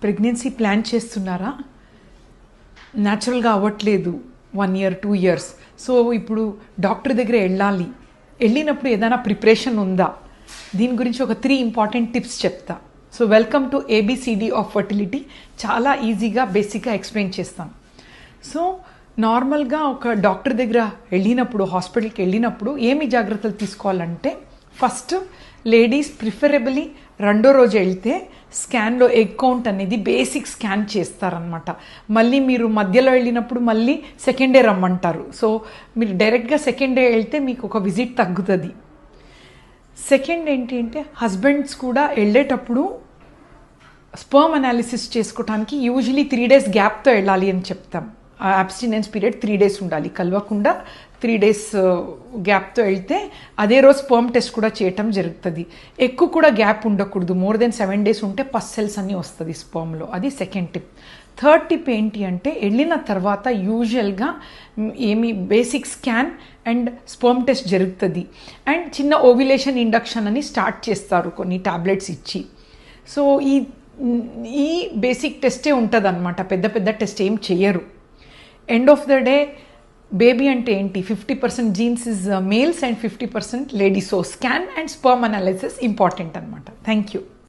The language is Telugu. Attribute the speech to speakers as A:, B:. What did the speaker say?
A: ప్రెగ్నెన్సీ ప్లాన్ చేస్తున్నారా? న్యాచురల్గా అవ్వట్లేదు 1 year 2 years. సో ఇప్పుడు డాక్టర్ దగ్గర వెళ్ళినప్పుడు ఏదైనా ప్రిపరేషన్ ఉందా? దీని గురించి ఒక 3 ఇంపార్టెంట్ టిప్స్ చెప్తా. So welcome to ABCD of fertility. చాలా ఈజీగా బేసిక్గా ఎక్స్ప్లెయిన్ చేస్తాను. సో నార్మల్గా ఒక డాక్టర్ దగ్గర హాస్పిటల్కి వెళ్ళినప్పుడు ఏమి జాగ్రత్తలు తీసుకోవాలంటే, ఫస్ట్ లేడీస్ ప్రిఫరబుల్లీ రెండో రోజు వెళ్తే స్కాన్లో ఎగ్ కౌంట్ అనేది బేసిక్ స్కాన్ చేస్తారనమాట. మళ్ళీ మీరు మధ్యలో వెళ్ళినప్పుడు మళ్ళీ సెకండ్ డే రమ్మంటారు. సో మీరు డైరెక్ట్గా సెకండ్ డే వెళ్తే మీకు ఒక విజిట్ తగ్గుతుంది. సెకండ్ ఏంటి అంటే, హస్బెండ్స్ కూడా వెళ్ళేటప్పుడు స్పర్మ్ అనాలిసిస్ చేసుకోవడానికి యూజువలీ 3 days గ్యాప్తో వెళ్ళాలి అని చెప్తాం. అబ్స్టినెన్స్ పీరియడ్ 3 days ఉండాలి, కలవకుండా 3 days గ్యాప్తో వెళ్తే అదే రోజు స్పర్మ్ టెస్ట్ కూడా చేయటం జరుగుతుంది. ఎక్కువ కూడా గ్యాప్ ఉండకూడదు. మోర్ దెన్ 7 days ఉంటే పస్ సెల్స్ అన్నీ వస్తుంది స్పర్మ్లో. అది సెకండ్ టిప్. థర్డ్ టిప్ ఏంటి అంటే, వెళ్ళిన తర్వాత యూజువల్గా basic scan and sperm test జరుగుతుంది. అండ్ చిన్న ఓవ్యులేషన్ ఇండక్షన్ అని స్టార్ట్ చేస్తారు కొన్ని టాబ్లెట్స్ ఇచ్చి. సో ఈ బేసిక్ టెస్టే ఉంటుంది అనమాట. పెద్ద పెద్ద టెస్ట్ ఏం చెయ్యరు. End of the day baby అంటే ఏంటి, 50% genes is males and 50% ladies. So scan and sperm analysis important అనమాట. Thank you.